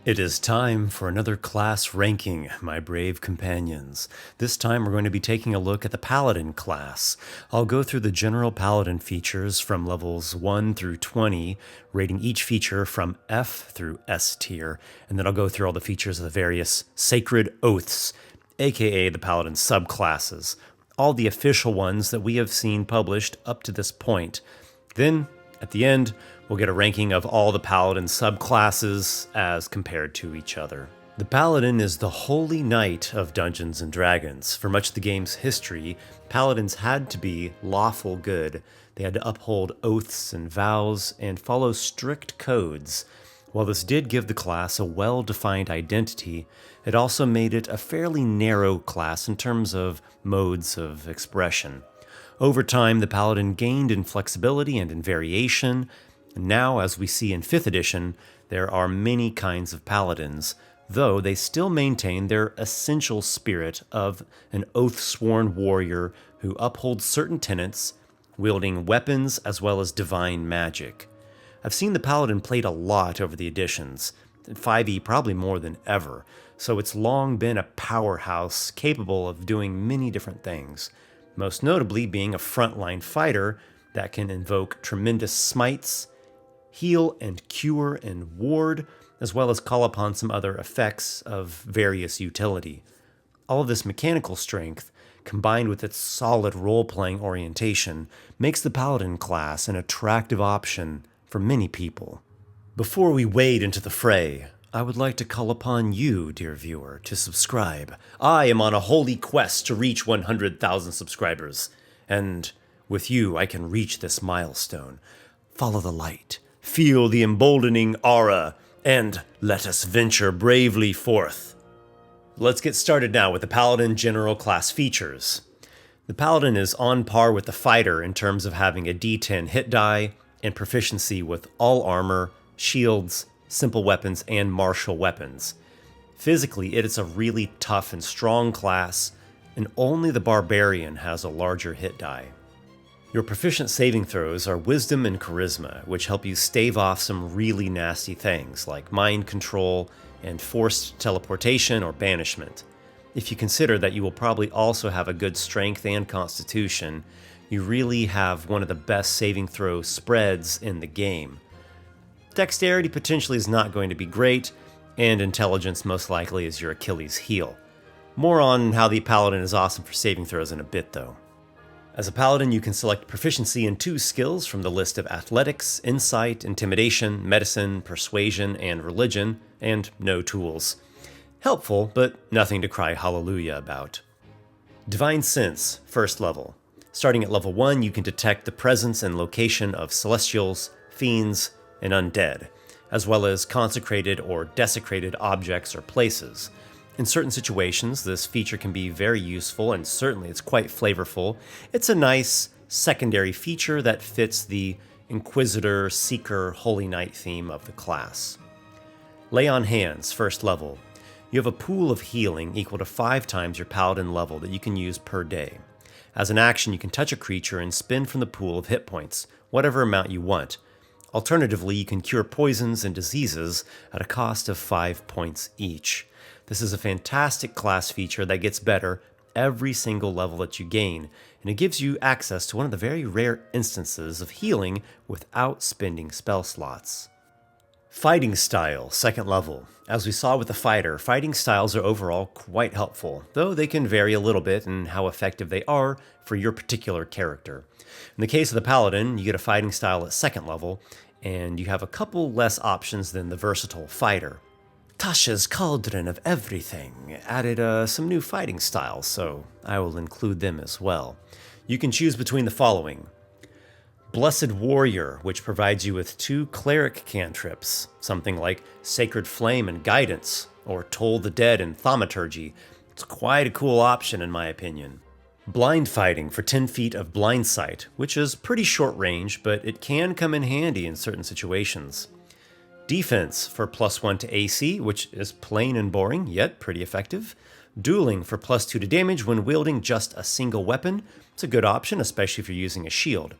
It is time for another class ranking, my brave companions. This time we're going to be taking a look at the Paladin class. I'll go through the general Paladin features from levels 1 through 20, rating each feature from F through S tier, and then I'll go through all the features of the various sacred oaths, aka the Paladin subclasses, all the official ones that we have seen published up to this point. Then, at the end, we'll get a ranking of all the Paladin subclasses as compared to each other. The Paladin is the holy knight of Dungeons & Dragons. For much of the game's history, Paladins had to be lawful good. They had to uphold oaths and vows and follow strict codes. While this did give the class a well-defined identity, it also made it a fairly narrow class in terms of modes of expression. Over time, the Paladin gained in flexibility and in variation. Now, as we see in 5th edition, there are many kinds of Paladins, though they still maintain their essential spirit of an oathsworn warrior who upholds certain tenets, wielding weapons as well as divine magic. I've seen the Paladin played a lot over the editions, 5e probably more than ever, so it's long been a powerhouse capable of doing many different things, most notably being a frontline fighter that can invoke tremendous smites, heal and cure and ward, as well as call upon some other effects of various utility. All of this mechanical strength, combined with its solid role-playing orientation, makes the Paladin class an attractive option for many people. Before we wade into the fray, I would like to call upon you, dear viewer, to subscribe. I am on a holy quest to reach 100,000 subscribers, and with you I can reach this milestone. Follow the light. Feel the emboldening aura, and let us venture bravely forth. Let's get started now with the Paladin general class features. The Paladin is on par with the fighter in terms of having a D10 hit die and proficiency with all armor, shields, simple weapons, and martial weapons. Physically, it is a really tough and strong class, and only the Barbarian has a larger hit die. Your proficient saving throws are Wisdom and Charisma, which help you stave off some really nasty things like mind control and forced teleportation or banishment. If you consider that you will probably also have a good strength and constitution, you really have one of the best saving throw spreads in the game. Dexterity potentially is not going to be great, and intelligence most likely is your Achilles heel. More on how the Paladin is awesome for saving throws in a bit though. As a Paladin, you can select proficiency in 2 skills from the list of Athletics, Insight, Intimidation, Medicine, Persuasion, and Religion, and no tools. Helpful, but nothing to cry hallelujah about. Divine Sense, 1st level. Starting at level 1, you can detect the presence and location of Celestials, Fiends, and Undead, as well as consecrated or desecrated objects or places. In certain situations, this feature can be very useful, and certainly it's quite flavorful. It's a nice secondary feature that fits the Inquisitor, Seeker, Holy Knight theme of the class. Lay on Hands, 1st level. You have a pool of healing equal to 5 times your Paladin level that you can use per day. As an action, you can touch a creature and spend from the pool of hit points, whatever amount you want. Alternatively, you can cure poisons and diseases at a cost of 5 points each. This is a fantastic class feature that gets better every single level that you gain, and it gives you access to one of the very rare instances of healing without spending spell slots. Fighting Style, 2nd level. As we saw with the fighter, fighting styles are overall quite helpful, though they can vary a little bit in how effective they are for your particular character. In the case of the Paladin, you get a fighting style at 2nd level, and you have a couple less options than the versatile fighter. Tasha's Cauldron of Everything added some new fighting styles, so I will include them as well. You can choose between the following. Blessed Warrior, which provides you with 2 cleric cantrips, something like Sacred Flame and Guidance, or Toll the Dead and Thaumaturgy. It's quite a cool option in my opinion. Blind Fighting for 10 feet of blind sight, which is pretty short range, but it can come in handy in certain situations. Defense for +1 to AC, which is plain and boring, yet pretty effective. Dueling for +2 to damage when wielding just a single weapon. It's a good option, especially if you're using a shield.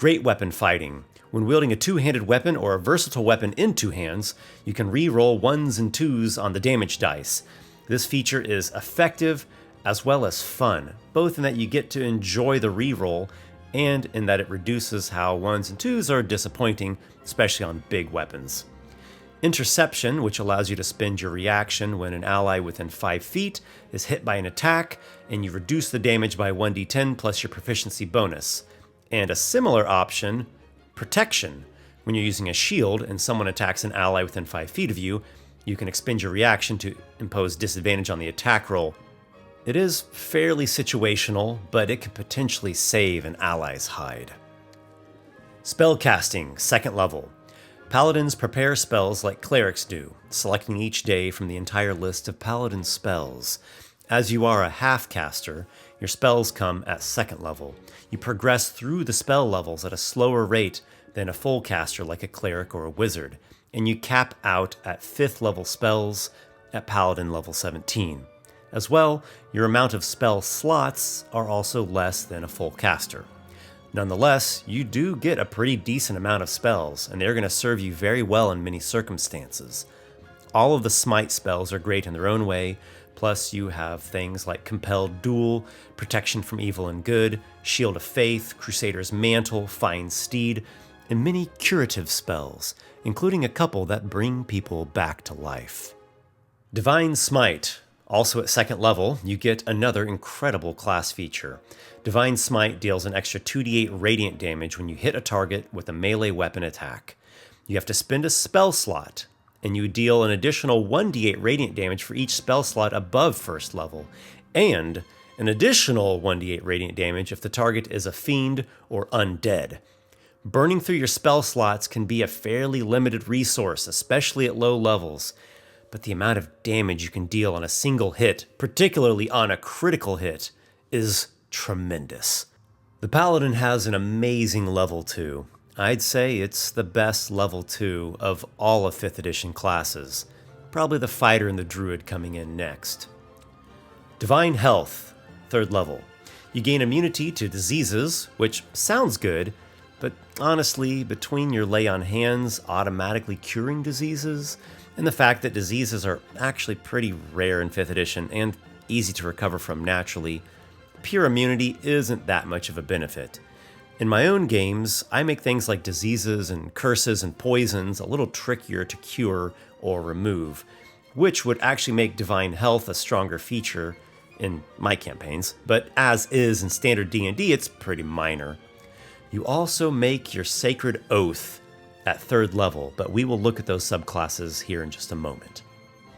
Great weapon fighting. When wielding a two-handed weapon or a versatile weapon in two hands, you can re-roll 1s and 2s on the damage dice. This feature is effective as well as fun, both in that you get to enjoy the re-roll and in that it reduces how 1s and 2s are disappointing, especially on big weapons. Interception, which allows you to spend your reaction when an ally within 5 feet is hit by an attack, and you reduce the damage by 1d10 plus your proficiency bonus. And a similar option, Protection. When you're using a shield and someone attacks an ally within 5 feet of you, you can expend your reaction to impose disadvantage on the attack roll. It is fairly situational, but it can potentially save an ally's hide. Spellcasting, 2nd level. Paladins prepare spells like clerics do, selecting each day from the entire list of paladin spells. As you are a half-caster, your spells come at 2nd level. You progress through the spell levels at a slower rate than a full caster like a cleric or a wizard, and you cap out at 5th level spells at paladin level 17. As well, your amount of spell slots are also less than a full caster. Nonetheless, you do get a pretty decent amount of spells, and they're going to serve you very well in many circumstances. All of the smite spells are great in their own way, plus you have things like Compelled Duel, Protection from Evil and Good, Shield of Faith, Crusader's Mantle, Fine Steed, and many curative spells, including a couple that bring people back to life. Divine Smite. Also at 2nd level, you get another incredible class feature. Divine Smite deals an extra 2d8 radiant damage when you hit a target with a melee weapon attack. You have to spend a spell slot, and you deal an additional 1d8 radiant damage for each spell slot above 1st level, and an additional 1d8 radiant damage if the target is a fiend or undead. Burning through your spell slots can be a fairly limited resource, especially at low levels, but the amount of damage you can deal on a single hit, particularly on a critical hit, is tremendous. The Paladin has an amazing level 2. I'd say it's the best level 2 of all of 5th edition classes. Probably the Fighter and the Druid coming in next. Divine Health, 3rd level. You gain immunity to diseases, which sounds good, but honestly, between your lay on hands automatically curing diseases, and the fact that diseases are actually pretty rare in 5th edition and easy to recover from naturally, pure immunity isn't that much of a benefit. In my own games, I make things like diseases and curses and poisons a little trickier to cure or remove, which would actually make Divine Health a stronger feature in my campaigns, but as is in standard D&D, it's pretty minor. You also make your Sacred Oath at 3rd level, but we will look at those subclasses here in just a moment.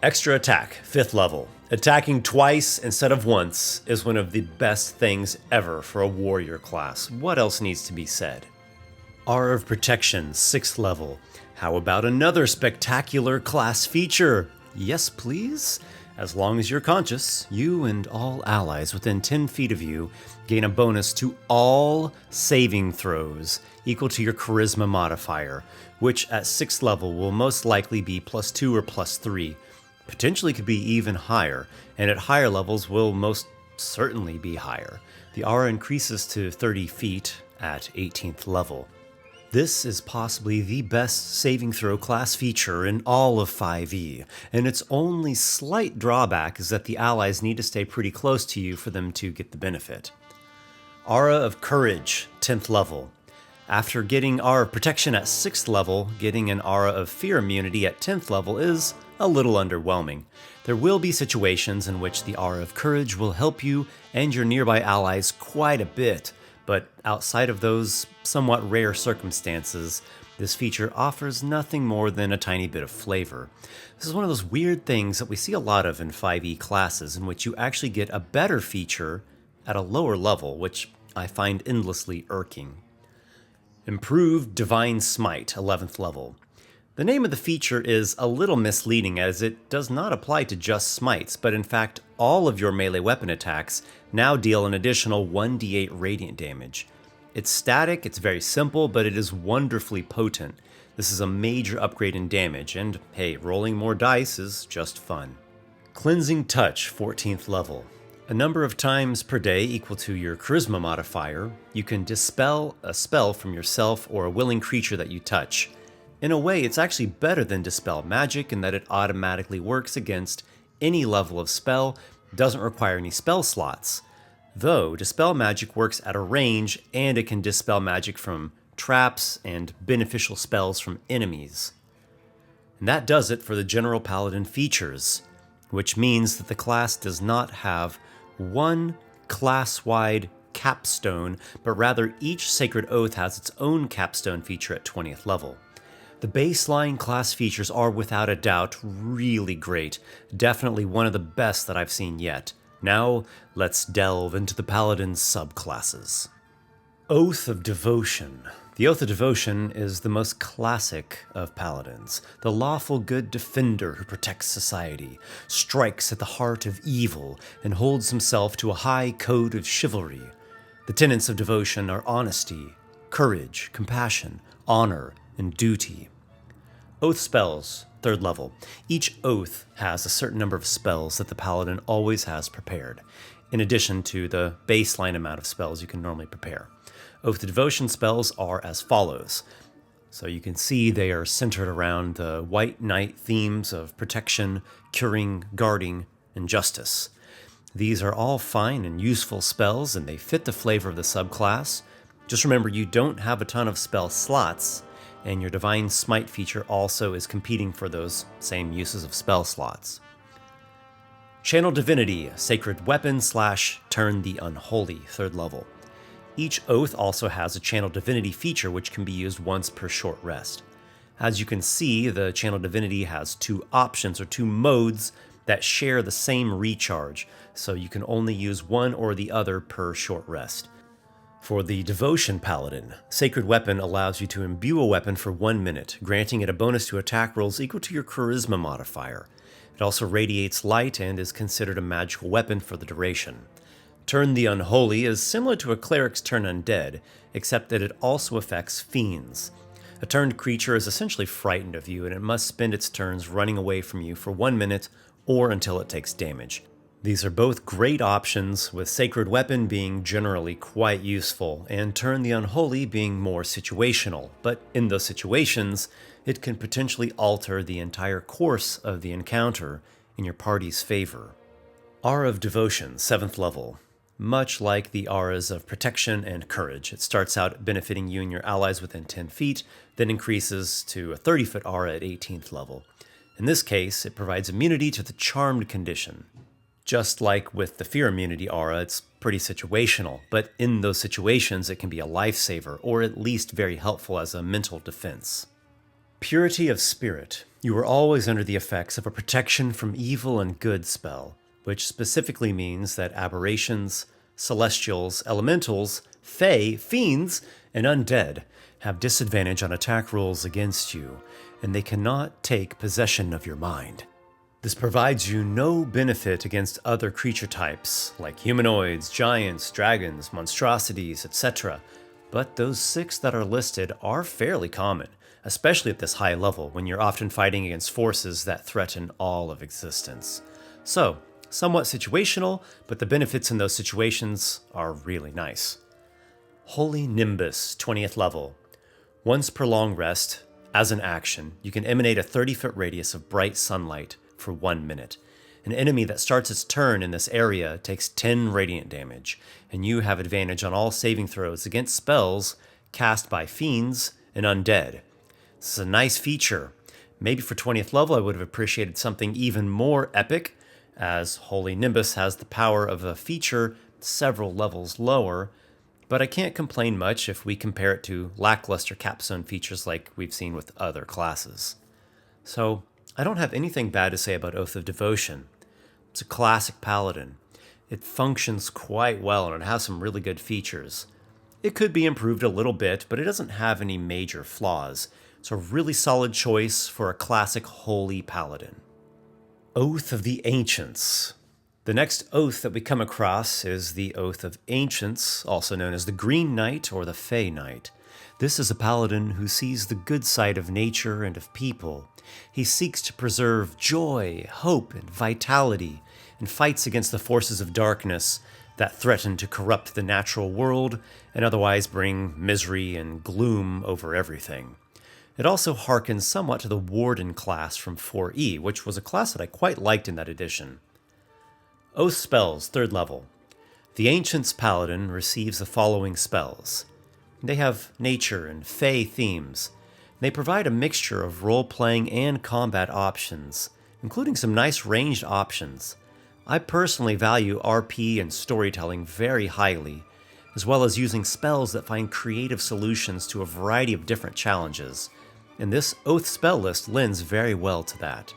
Extra Attack, 5th level. Attacking twice instead of once is one of the best things ever for a warrior class. What else needs to be said? Aura of Protection, 6th level. How about another spectacular class feature? Yes, please? As long as you're conscious, you and all allies within 10 feet of you gain a bonus to all saving throws equal to your charisma modifier, which at 6th level will most likely be +2 or +3. Potentially could be even higher, and at higher levels will most certainly be higher. The aura increases to 30 feet at 18th level. This is possibly the best saving throw class feature in all of 5e, and its only slight drawback is that the allies need to stay pretty close to you for them to get the benefit. Aura of Courage, 10th level. After getting Aura of Protection at 6th level, getting an Aura of Fear immunity at 10th level is a little underwhelming. There will be situations in which the Aura of Courage will help you and your nearby allies quite a bit, but outside of those somewhat rare circumstances, this feature offers nothing more than a tiny bit of flavor. This is one of those weird things that we see a lot of in 5e classes, in which you actually get a better feature at a lower level, which I find endlessly irking. Improved Divine Smite, 11th level. The name of the feature is a little misleading, as it does not apply to just smites, but in fact all of your melee weapon attacks now deal an additional 1d8 radiant damage. It's static, it's very simple, but it is wonderfully potent. This is a major upgrade in damage, and hey, rolling more dice is just fun. Cleansing Touch, 14th level. A number of times per day equal to your charisma modifier, you can dispel a spell from yourself or a willing creature that you touch. In a way, it's actually better than dispel magic in that it automatically works against any level of spell, doesn't require any spell slots. Though, dispel magic works at a range and it can dispel magic from traps and beneficial spells from enemies. And that does it for the general paladin features, which means that the class does not have one class-wide capstone, but rather each sacred oath has its own capstone feature at 20th level. The baseline class features are without a doubt really great, definitely one of the best that I've seen yet. Now, let's delve into the paladin's subclasses. Oath of Devotion. The Oath of Devotion is the most classic of paladins, the lawful good defender who protects society, strikes at the heart of evil, and holds himself to a high code of chivalry. The tenets of devotion are honesty, courage, compassion, honor, and duty. Oath spells, 3rd level. Each oath has a certain number of spells that the paladin always has prepared, in addition to the baseline amount of spells you can normally prepare. Oath of Devotion spells are as follows. So you can see they are centered around the White Knight themes of protection, curing, guarding, and justice. These are all fine and useful spells, and they fit the flavor of the subclass. Just remember, you don't have a ton of spell slots, and your Divine Smite feature also is competing for those same uses of spell slots. Channel Divinity, Sacred Weapon / Turn the Unholy, 3rd level. Each oath also has a Channel Divinity feature which can be used once per short rest. As you can see, the Channel Divinity has 2 options or 2 modes that share the same recharge, so you can only use one or the other per short rest. For the Devotion Paladin, Sacred Weapon allows you to imbue a weapon for 1 minute, granting it a bonus to attack rolls equal to your Charisma modifier. It also radiates light and is considered a magical weapon for the duration. Turn the Unholy is similar to a Cleric's Turn Undead, except that it also affects fiends. A turned creature is essentially frightened of you, and it must spend its turns running away from you for 1 minute or until it takes damage. These are both great options, with Sacred Weapon being generally quite useful, and Turn the Unholy being more situational, but in those situations, it can potentially alter the entire course of the encounter in your party's favor. Aura of Devotion, 7th level. Much like the auras of Protection and Courage, it starts out benefiting you and your allies within 10 feet, then increases to a 30-foot aura at 18th level. In this case, it provides immunity to the Charmed condition. Just like with the Fear Immunity aura, it's pretty situational, but in those situations it can be a lifesaver, or at least very helpful as a mental defense. Purity of Spirit. You are always under the effects of a Protection from Evil and Good spell, which specifically means that aberrations, celestials, elementals, fae, fiends, and undead have disadvantage on attack rolls against you, and they cannot take possession of your mind. This provides you no benefit against other creature types, like humanoids, giants, dragons, monstrosities, etc., but those 6 that are listed are fairly common, especially at this high level when you're often fighting against forces that threaten all of existence. So, somewhat situational, but the benefits in those situations are really nice. Holy Nimbus, 20th level. Once per long rest, as an action, you can emanate a 30-foot radius of bright sunlight for 1 minute. An enemy that starts its turn in this area takes 10 radiant damage, and you have advantage on all saving throws against spells cast by fiends and undead. This is a nice feature. Maybe for 20th level I would have appreciated something even more epic, as Holy Nimbus has the power of a feature several levels lower, but I can't complain much if we compare it to lackluster capstone features like we've seen with other classes. So, I don't have anything bad to say about Oath of Devotion. It's a classic paladin. It functions quite well and it has some really good features. It could be improved a little bit, but it doesn't have any major flaws. It's a really solid choice for a classic holy paladin. Oath of the Ancients. The next oath that we come across is the Oath of Ancients, also known as the Green Knight or the Fey Knight. This is a paladin who sees the good side of nature and of people. He seeks to preserve joy, hope, and vitality, and fights against the forces of darkness that threaten to corrupt the natural world and otherwise bring misery and gloom over everything. It also harkens somewhat to the Warden class from 4E, which was a class that I quite liked in that edition. Oath spells, 3rd level. The Ancient's Paladin receives the following spells. They have nature and fey themes. They provide a mixture of role-playing and combat options, including some nice ranged options. I personally value RP and storytelling very highly, as well as using spells that find creative solutions to a variety of different challenges, and this Oath spell list lends very well to that.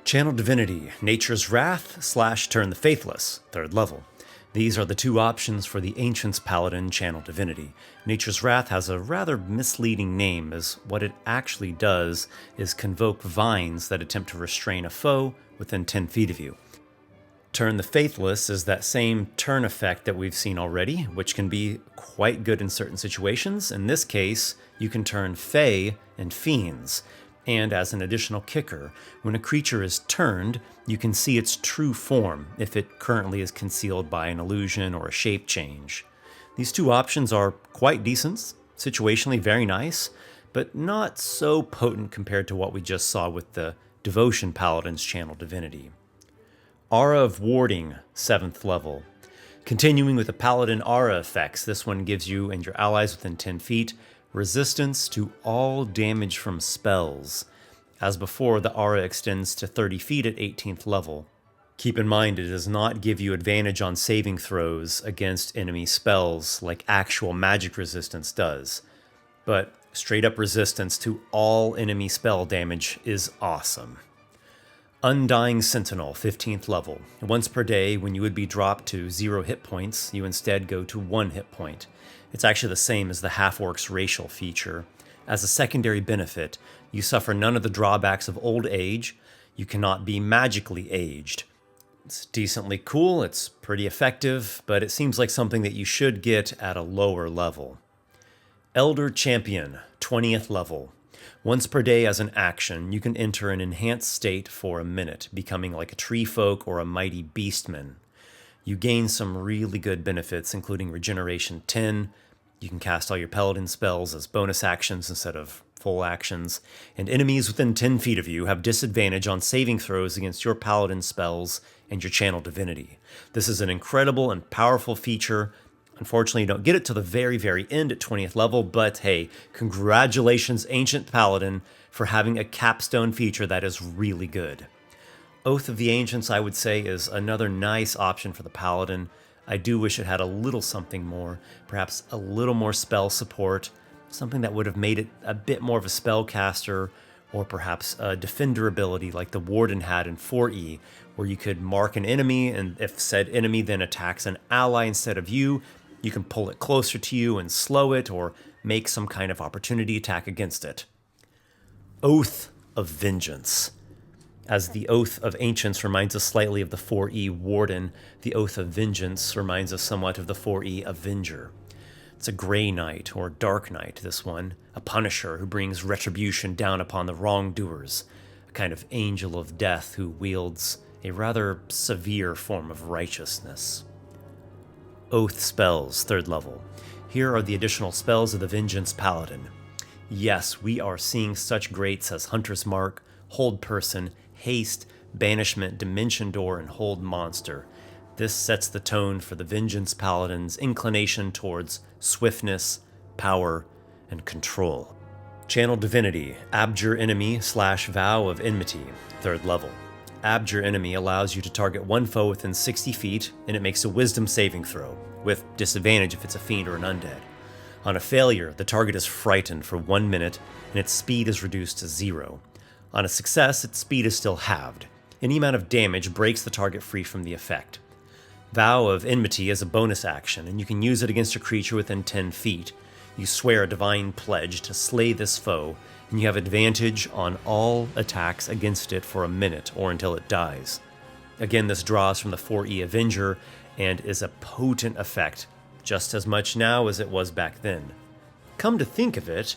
Channel Divinity, Nature's Wrath / Turn the Faithless, 3rd level. These are the two options for the Ancient's Paladin Channel Divinity. Nature's Wrath has a rather misleading name, as what it actually does is convoke vines that attempt to restrain a foe within 10 feet of you. Turn the Faithless is that same turn effect that we've seen already, which can be quite good in certain situations. In this case, you can turn Fey and Fiends. And as an additional kicker, when a creature is turned, you can see its true form if it currently is concealed by an illusion or a shape change. These two options are quite decent, situationally very nice, but not so potent compared to what we just saw with the Devotion Paladin's Channel Divinity. Aura of Warding, 7th level. Continuing with the Paladin Aura effects, this one gives you and your allies within 10 feet resistance to all damage from spells. As before, the aura extends to 30 feet at 18th level. Keep in mind, it does not give you advantage on saving throws against enemy spells like actual magic resistance does. But straight up resistance to all enemy spell damage is awesome. Undying Sentinel, 15th level. Once per day, when you would be dropped to 0 hit points, you instead go to 1 hit point. It's actually the same as the half-orc's racial feature. As a secondary benefit, you suffer none of the drawbacks of old age. You cannot be magically aged. It's decently cool, it's pretty effective, but it seems like something that you should get at a lower level. Elder Champion, 20th level. Once per day as an action, you can enter an enhanced state for a minute, becoming like a tree folk or a mighty beastman. You gain some really good benefits, including regeneration 10, you can cast all your paladin spells as bonus actions instead of full actions, and enemies within 10 feet of you have disadvantage on saving throws against your paladin spells and your channel divinity. This is an incredible and powerful feature. Unfortunately, you don't get it to the very, very end at 20th level, but hey, congratulations, Ancient Paladin, for having a capstone feature that is really good. Oath of the Ancients, I would say, is another nice option for the Paladin. I do wish it had a little something more, perhaps a little more spell support, something that would have made it a bit more of a spellcaster, or perhaps a defender ability like the Warden had in 4E, where you could mark an enemy, and if said enemy then attacks an ally instead of you, you can pull it closer to you and slow it, or make some kind of opportunity attack against it. Oath of Vengeance. As the Oath of Ancients reminds us slightly of the 4E Warden, the Oath of Vengeance reminds us somewhat of the 4E Avenger. It's a Grey Knight, or Dark Knight, this one, a punisher who brings retribution down upon the wrongdoers, a kind of angel of death who wields a rather severe form of righteousness. Oath spells, 3rd level. Here are the additional spells of the Vengeance Paladin. Yes, we are seeing such greats as Hunter's Mark, Hold Person, Haste, Banishment, Dimension Door, and Hold Monster. This sets the tone for the Vengeance Paladin's inclination towards swiftness, power, and control. Channel Divinity, Abjure Enemy / Vow of Enmity, 3rd level. Abjure Enemy allows you to target one foe within 60 feet, and it makes a Wisdom saving throw, with disadvantage if it's a fiend or an undead. On a failure, the target is frightened for 1 minute, and its speed is reduced to 0. On a success, its speed is still halved. Any amount of damage breaks the target free from the effect. Vow of Enmity is a bonus action, and you can use it against a creature within 10 feet. You swear a divine pledge to slay this foe, and you have advantage on all attacks against it for a minute or until it dies. Again, this draws from the 4E Avenger and is a potent effect, just as much now as it was back then. Come to think of it,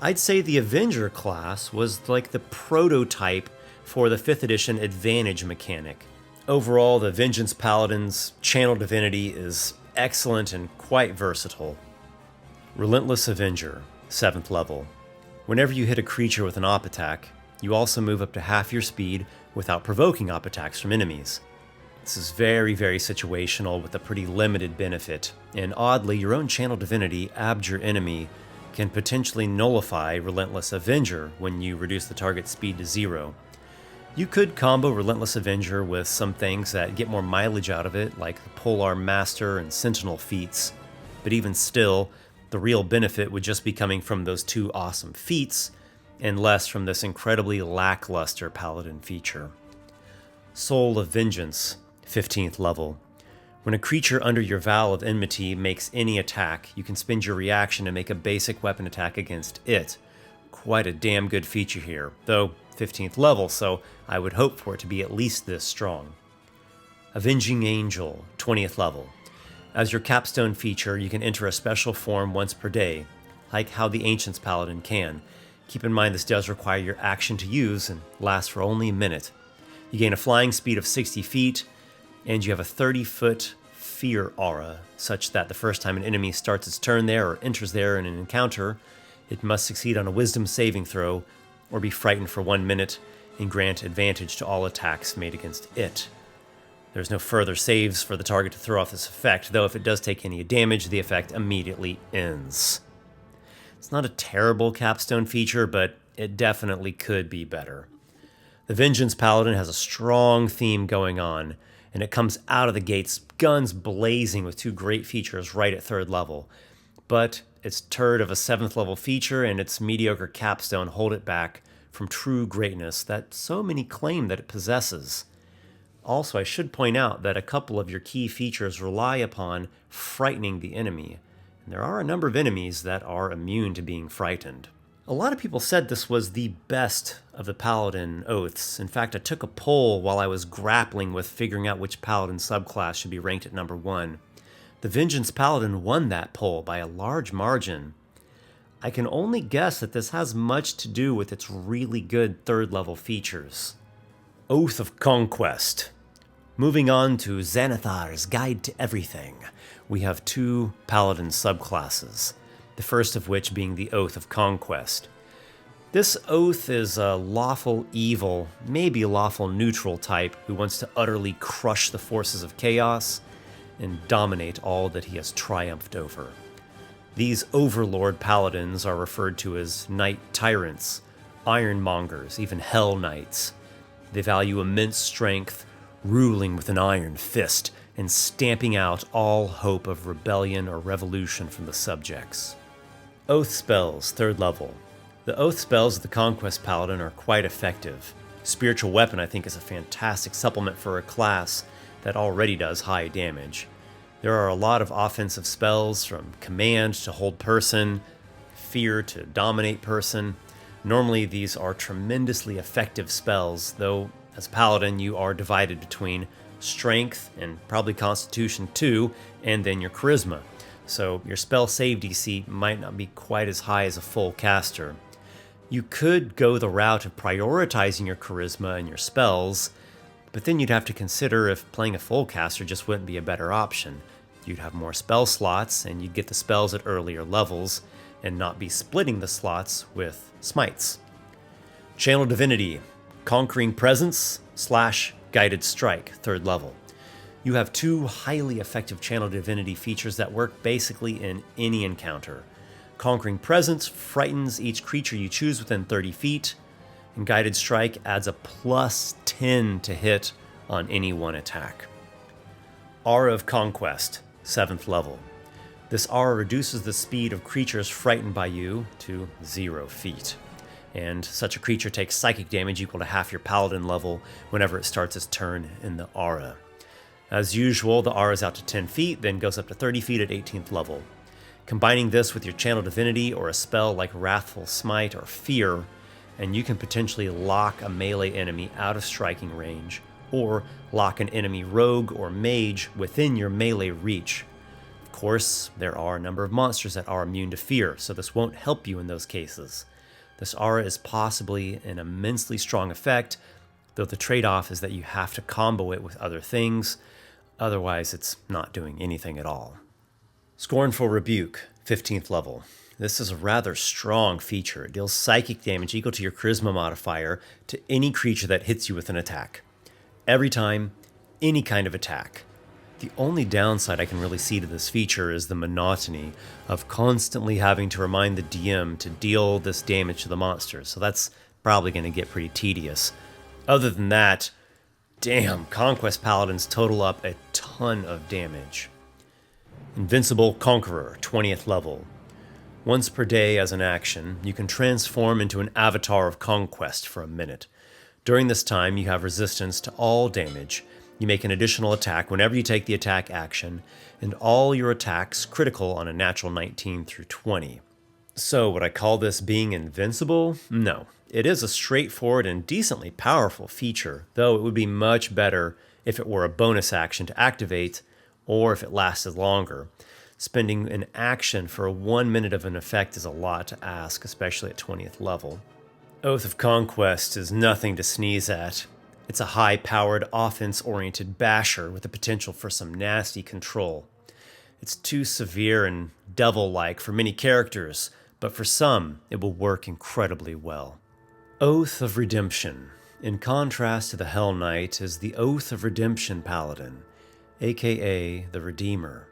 I'd say the Avenger class was like the prototype for the 5th edition advantage mechanic. Overall, the Vengeance Paladin's Channel Divinity is excellent and quite versatile. Relentless Avenger, 7th level. Whenever you hit a creature with an op attack, you also move up to half your speed without provoking op attacks from enemies. This is very, very situational with a pretty limited benefit, and oddly, your own Channel Divinity, Abjure Enemy, can potentially nullify Relentless Avenger when you reduce the target's speed to 0. You could combo Relentless Avenger with some things that get more mileage out of it, like the Polearm Master and Sentinel feats, but even still, the real benefit would just be coming from those two awesome feats, and less from this incredibly lackluster Paladin feature. Soul of Vengeance, 15th level. When a creature under your vow of enmity makes any attack, you can spend your reaction to make a basic weapon attack against it. Quite a damn good feature here, though 15th level, so I would hope for it to be at least this strong. Avenging Angel, 20th level. As your capstone feature, you can enter a special form once per day, like how the Ancient's Paladin can. Keep in mind this does require your action to use and lasts for only a minute. You gain a flying speed of 60 feet, and you have a 30-foot fear aura, such that the first time an enemy starts its turn there or enters there in an encounter, it must succeed on a wisdom saving throw or be frightened for 1 minute and grant advantage to all attacks made against it. There's no further saves for the target to throw off this effect, though if it does take any damage, the effect immediately ends. It's not a terrible capstone feature, but it definitely could be better. The Vengeance Paladin has a strong theme going on, and it comes out of the gates guns blazing with two great features right at 3rd level. But its turd of a 7th level feature and its mediocre capstone hold it back from true greatness that so many claim that it possesses. Also, I should point out that a couple of your key features rely upon frightening the enemy, and there are a number of enemies that are immune to being frightened. A lot of people said this was the best of the Paladin oaths. In fact, I took a poll while I was grappling with figuring out which Paladin subclass should be ranked at number 1. The Vengeance Paladin won that poll by a large margin. I can only guess that this has much to do with its really good 3rd level features. Oath of Conquest. Moving on to Xanathar's Guide to Everything, we have 2 Paladin subclasses, the first of which being the Oath of Conquest. This oath is a lawful evil, maybe lawful neutral type who wants to utterly crush the forces of chaos and dominate all that he has triumphed over. These overlord paladins are referred to as Knight Tyrants, Ironmongers, even Hell Knights. They value immense strength, ruling with an iron fist, and stamping out all hope of rebellion or revolution from the subjects. Oath spells, 3rd level. The oath spells of the Conquest Paladin are quite effective. Spiritual Weapon, I think, is a fantastic supplement for a class that already does high damage. There are a lot of offensive spells, from Command to Hold Person, Fear to Dominate Person. Normally these are tremendously effective spells, though as Paladin you are divided between Strength and probably Constitution too, and then your Charisma. So your spell save DC might not be quite as high as a full caster. You could go the route of prioritizing your Charisma and your spells, but then you'd have to consider if playing a full caster just wouldn't be a better option. You'd have more spell slots, and you'd get the spells at earlier levels, and not be splitting the slots with smites. Channel Divinity, Conquering Presence / Guided Strike, 3rd level. You have 2 highly effective Channel Divinity features that work basically in any encounter. Conquering Presence frightens each creature you choose within 30 feet, and Guided Strike adds a +10 to hit on any one attack. Aura of Conquest, 7th level. This aura reduces the speed of creatures frightened by you to 0 feet, and such a creature takes psychic damage equal to half your paladin level whenever it starts its turn in the aura. As usual, the aura is out to 10 feet, then goes up to 30 feet at 18th level. Combining this with your Channel Divinity or a spell like Wrathful Smite or Fear, and you can potentially lock a melee enemy out of striking range, or lock an enemy rogue or mage within your melee reach. Of course, there are a number of monsters that are immune to fear, so this won't help you in those cases. This aura is possibly an immensely strong effect, though the trade-off is that you have to combo it with other things, otherwise it's not doing anything at all. Scornful Rebuke, 15th level. This is a rather strong feature. It deals psychic damage equal to your charisma modifier to any creature that hits you with an attack. Every time, any kind of attack. The only downside I can really see to this feature is the monotony of constantly having to remind the DM to deal this damage to the monsters, so that's probably going to get pretty tedious. Other than that, damn, Conquest Paladins total up a ton of damage. Invincible Conqueror, 20th level. Once per day as an action, you can transform into an avatar of Conquest for a minute. During this time, you have resistance to all damage. You make an additional attack whenever you take the attack action, and all your attacks critical on a natural 19 through 20. So, would I call this being invincible? No. It is a straightforward and decently powerful feature, though it would be much better if it were a bonus action to activate, or if it lasted longer. Spending an action for 1 minute of an effect is a lot to ask, especially at 20th level. Oath of Conquest is nothing to sneeze at. It's a high-powered, offense-oriented basher with the potential for some nasty control. It's too severe and devil-like for many characters, but for some, it will work incredibly well. Oath of Redemption. In contrast to the Hell Knight is the Oath of Redemption Paladin, aka the Redeemer.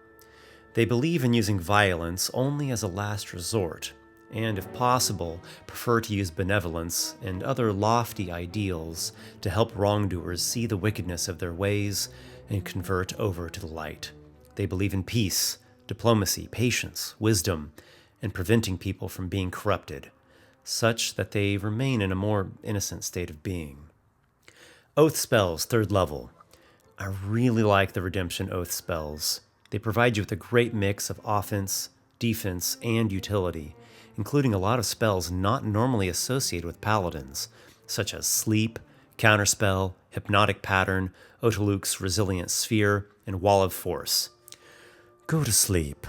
They believe in using violence only as a last resort, and if possible, prefer to use benevolence and other lofty ideals to help wrongdoers see the wickedness of their ways and convert over to the light. They believe in peace, diplomacy, patience, wisdom, and preventing people from being corrupted, such that they remain in a more innocent state of being. Oath spells, 3rd level. I really like the Redemption Oath spells. They provide you with a great mix of offense, defense, and utility, including a lot of spells not normally associated with paladins, such as Sleep, Counterspell, Hypnotic Pattern, Otoluk's Resilient Sphere, and Wall of Force. Go to sleep.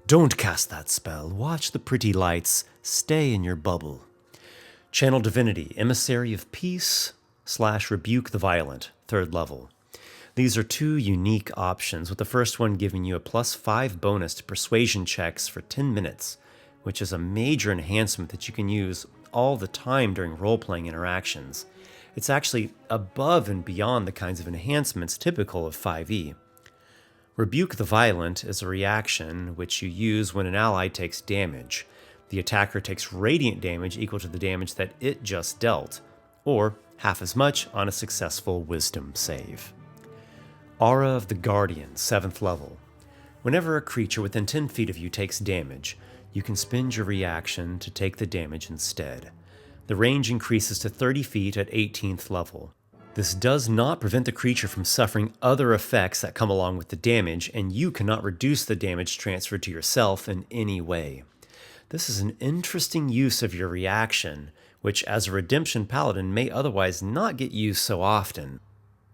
Don't cast that spell. Watch the pretty lights. Stay in your bubble. Channel Divinity, Emissary of Peace / Rebuke the Violent, 3rd level. These are two unique options, with the first one giving you a +5 bonus to persuasion checks for 10 minutes, which is a major enhancement that you can use all the time during role-playing interactions. It's actually above and beyond the kinds of enhancements typical of 5e. Rebuke the Violent is a reaction which you use when an ally takes damage. The attacker takes radiant damage equal to the damage that it just dealt, or half as much on a successful Wisdom save. Aura of the Guardian, 7th level. Whenever a creature within 10 feet of you takes damage, you can spend your reaction to take the damage instead. The range increases to 30 feet at 18th level. This does not prevent the creature from suffering other effects that come along with the damage, and you cannot reduce the damage transferred to yourself in any way. This is an interesting use of your reaction, which as a Redemption Paladin may otherwise not get used so often.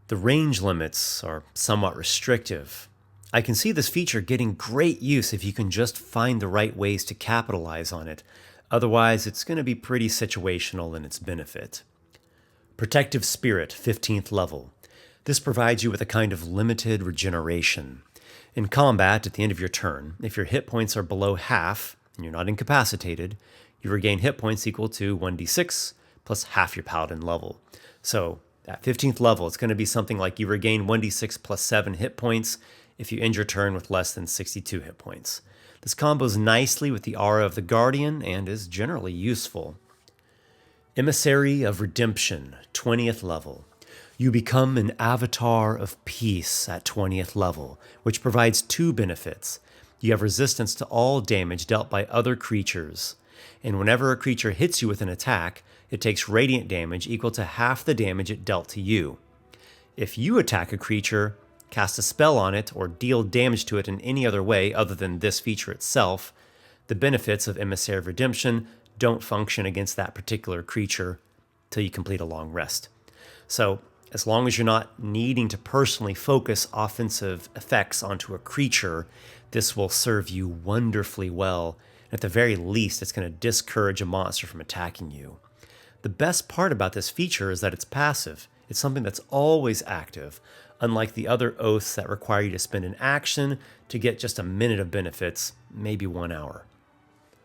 The range limits are somewhat restrictive. I can see this feature getting great use if you can just find the right ways to capitalize on it. Otherwise, it's going to be pretty situational in its benefit. Protective Spirit, 15th level. This provides you with a kind of limited regeneration. In combat, at the end of your turn, if your hit points are below half, and you're not incapacitated, you regain hit points equal to 1d6 plus half your paladin level. So, at 15th level, it's going to be something like you regain 1d6 plus 7 hit points if you end your turn with less than 62 hit points. This combos nicely with the Aura of the Guardian and is generally useful. Emissary of Redemption, 20th level. You become an Avatar of Peace at 20th level, which provides 2 benefits. You have resistance to all damage dealt by other creatures, and whenever a creature hits you with an attack, it takes radiant damage equal to half the damage it dealt to you. If you attack a creature, cast a spell on it, or deal damage to it in any other way other than this feature itself, the benefits of Emissary of Redemption don't function against that particular creature till you complete a long rest. So, as long as you're not needing to personally focus offensive effects onto a creature, this will serve you wonderfully well. At the very least, it's going to discourage a monster from attacking you. The best part about this feature is that it's passive. It's something that's always active, unlike the other oaths that require you to spend an action to get just a minute of benefits, maybe 1 hour.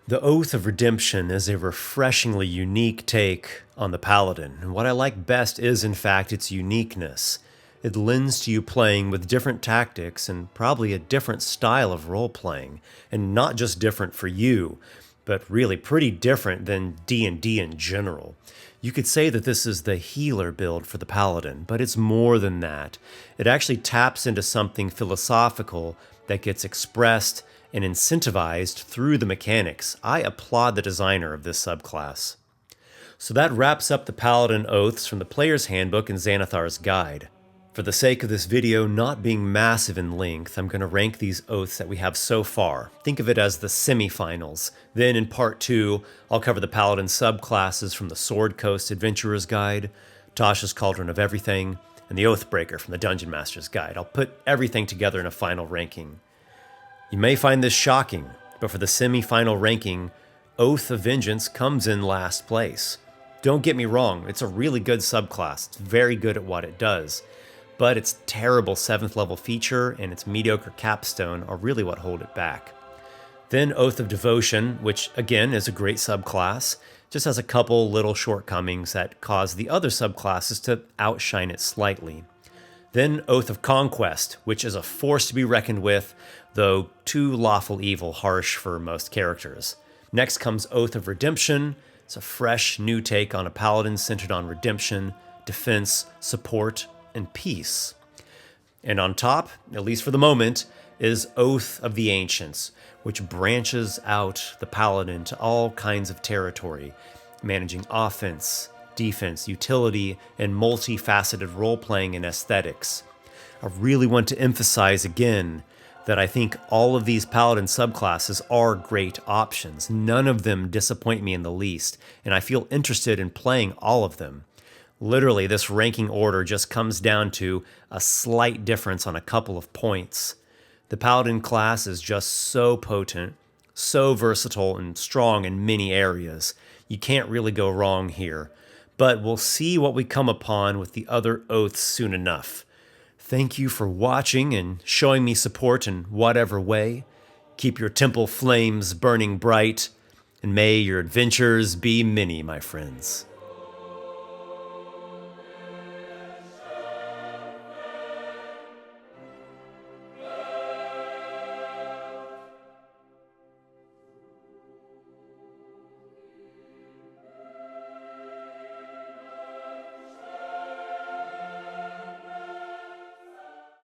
The Oath of Redemption is a refreshingly unique take on the Paladin, and what I like best is, in fact, its uniqueness. It lends to you playing with different tactics and probably a different style of role-playing, and not just different for you, but really pretty different than D&D in general. You could say that this is the healer build for the Paladin, but it's more than that. It actually taps into something philosophical that gets expressed and incentivized through the mechanics. I applaud the designer of this subclass. So that wraps up the Paladin Oaths from the Player's Handbook and Xanathar's Guide. For the sake of this video not being massive in length, I'm going to rank these oaths that we have so far. Think of it as the semifinals. Then in part 2, I'll cover the Paladin subclasses from the Sword Coast Adventurer's Guide, Tasha's Cauldron of Everything, and the Oathbreaker from the Dungeon Master's Guide. I'll put everything together in a final ranking. You may find this shocking, but for the semi-final ranking, Oath of Vengeance comes in last place. Don't get me wrong, it's a really good subclass. It's very good at what it does. But its terrible 7th level feature and its mediocre capstone are really what hold it back. Then Oath of Devotion, which again is a great subclass, just has a couple little shortcomings that cause the other subclasses to outshine it slightly. Then Oath of Conquest, which is a force to be reckoned with, though too lawful evil harsh for most characters. Next comes Oath of Redemption. It's a fresh, new take on a paladin centered on redemption, defense, support, and peace. And on top, at least for the moment, is Oath of the Ancients, which branches out the paladin to all kinds of territory, managing offense, defense, utility, and multifaceted role-playing and aesthetics. I really want to emphasize again that I think all of these paladin subclasses are great options. None of them disappoint me in the least, and I feel interested in playing all of them. Literally, this ranking order just comes down to a slight difference on a couple of points. The paladin class is just so potent, so versatile and strong in many areas. You can't really go wrong here. But we'll see what we come upon with the other oaths soon enough. Thank you for watching and showing me support in whatever way. Keep your temple flames burning bright, and may your adventures be many, my friends.